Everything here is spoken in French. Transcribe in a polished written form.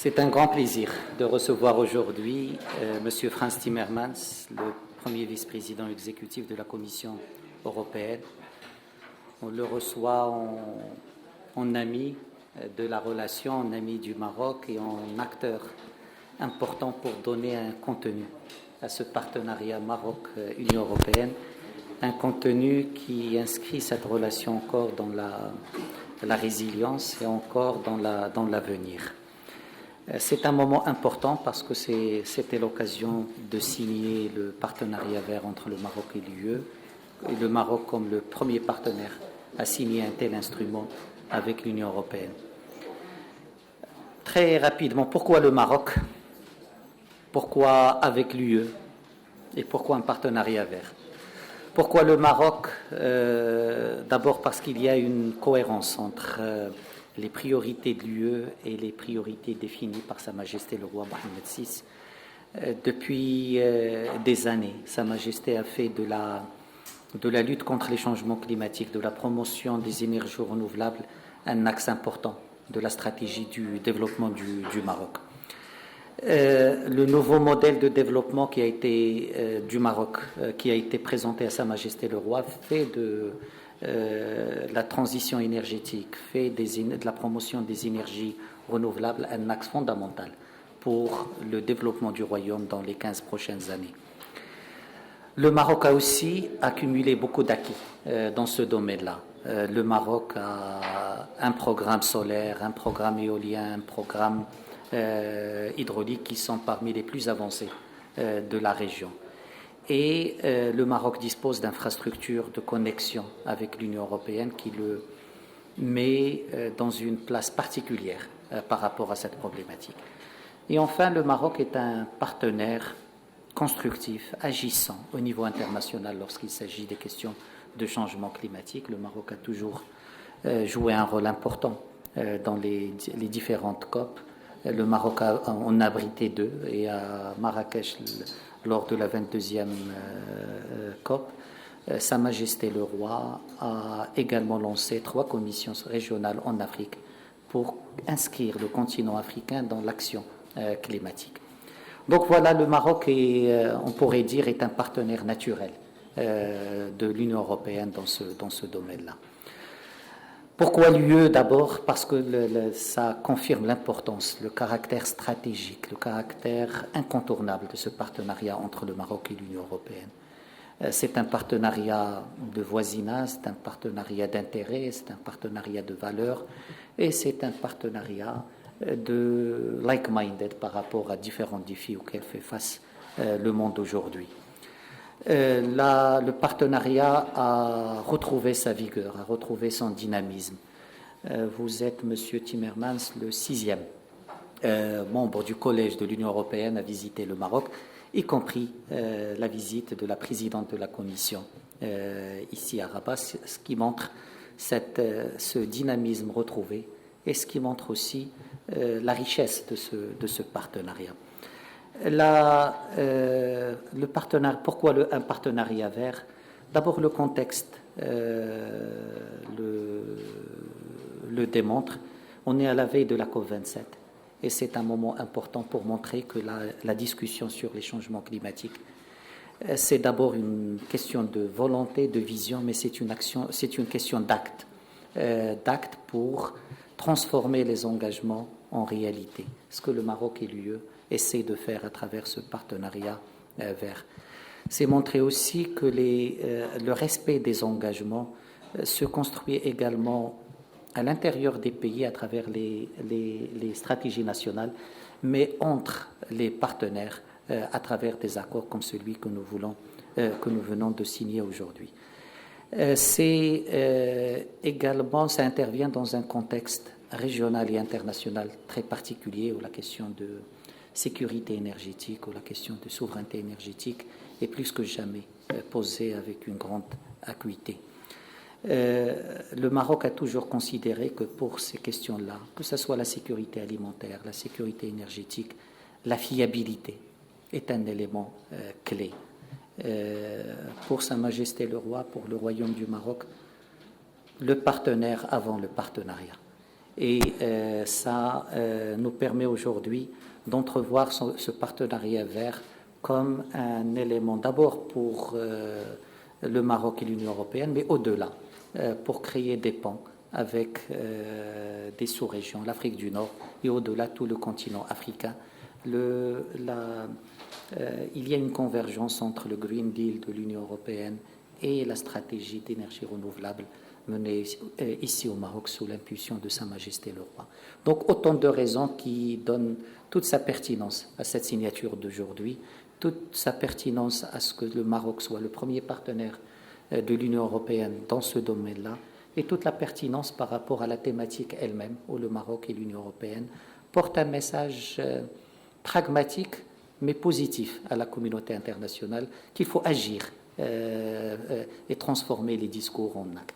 C'est un grand plaisir de recevoir aujourd'hui Monsieur Frans Timmermans, le premier vice-président exécutif de la Commission européenne. On le reçoit en ami de la relation, en ami du Maroc et en acteur important pour donner un contenu à ce partenariat Maroc-Union européenne, un contenu qui inscrit cette relation encore dans la résilience et encore dans l'avenir. C'est un moment important parce que c'était l'occasion de signer le partenariat vert entre le Maroc et l'UE. Et le Maroc, comme le premier partenaire, a signé un tel instrument avec l'Union européenne. Très rapidement, pourquoi le Maroc? Pourquoi avec l'UE? Et pourquoi un partenariat vert? Pourquoi le Maroc? D'abord parce qu'il y a une cohérence entre les priorités de l'UE et les priorités définies par Sa Majesté le roi Mohammed VI. Depuis des années, Sa Majesté a fait de la lutte contre les changements climatiques, de la promotion des énergies renouvelables, un axe important de la stratégie du développement du Maroc. Le nouveau modèle de développement qui a été du Maroc, qui a été présenté à Sa Majesté le roi, fait de la transition énergétique, fait de la promotion des énergies renouvelables un axe fondamental pour le développement du royaume dans les 15 prochaines années. Le Maroc a aussi accumulé beaucoup d'acquis dans ce domaine-là. Le Maroc a un programme solaire, un programme éolien, un programme hydraulique qui sont parmi les plus avancés de la région. Et le Maroc dispose d'infrastructures de connexion avec l'Union européenne qui le met dans une place particulière par rapport à cette problématique. Et enfin, le Maroc est un partenaire constructif, agissant au niveau international lorsqu'il s'agit des questions de changement climatique. Le Maroc a toujours joué un rôle important dans les différentes COP. Le Maroc en a abrité deux, et à Marrakech, lors de la 22e COP, Sa Majesté le roi a également lancé 3 commissions régionales en Afrique pour inscrire le continent africain dans l'action climatique. Donc voilà, le Maroc on pourrait dire, est un partenaire naturel de l'Union européenne dans ce domaine-là. Pourquoi l'UE? D'abord parce que ça confirme l'importance, le caractère stratégique, le caractère incontournable de ce partenariat entre le Maroc et l'Union européenne. C'est un partenariat de voisinage, c'est un partenariat d'intérêt, c'est un partenariat de valeurs et c'est un partenariat de like-minded par rapport à différents défis auxquels fait face le monde aujourd'hui. Le partenariat a retrouvé sa vigueur, a retrouvé son dynamisme. Vous êtes, Monsieur Timmermans, le 6e membre du Collège de l'Union européenne à visiter le Maroc, y compris la visite de la présidente de la Commission ici à Rabat, ce qui montre ce dynamisme retrouvé et ce qui montre aussi la richesse de ce partenariat. Pourquoi un partenariat vert? D'abord, le contexte le démontre. On est à la veille de la COP27 et c'est un moment important pour montrer que la discussion sur les changements climatiques, c'est d'abord une question de volonté, de vision, mais c'est une question d'acte. D'acte pour transformer les engagements en réalité. Ce que le Maroc et l'UE essaient de faire à travers ce partenariat vert. C'est montrer aussi que le respect des engagements se construit également à l'intérieur des pays à travers les stratégies nationales, mais entre les partenaires à travers des accords comme celui que nous venons de signer aujourd'hui. Ça intervient dans un contexte régional et international très particulier où la question de sécurité énergétique, où la question de souveraineté énergétique est plus que jamais posée avec une grande acuité. Le Maroc a toujours considéré que pour ces questions-là, que ce soit la sécurité alimentaire, la sécurité énergétique, la fiabilité est un élément clé. Pour Sa Majesté le roi, pour le Royaume du Maroc, le partenaire avant le partenariat. Et ça nous permet aujourd'hui d'entrevoir ce partenariat vert comme un élément d'abord pour le Maroc et l'Union européenne, mais au-delà, pour créer des ponts avec des sous-régions, l'Afrique du Nord et au-delà tout le continent africain. Il y a une convergence entre le Green Deal de l'Union européenne et la stratégie d'énergie renouvelable menée ici au Maroc sous l'impulsion de Sa Majesté le Roi. Donc autant de raisons qui donnent toute sa pertinence à cette signature d'aujourd'hui, toute sa pertinence à ce que le Maroc soit le premier partenaire de l'Union européenne dans ce domaine-là, et toute la pertinence par rapport à la thématique elle-même, où le Maroc et l'Union européenne portent un message pragmatique mais positif à la communauté internationale, qu'il faut agir et transformer les discours en actes.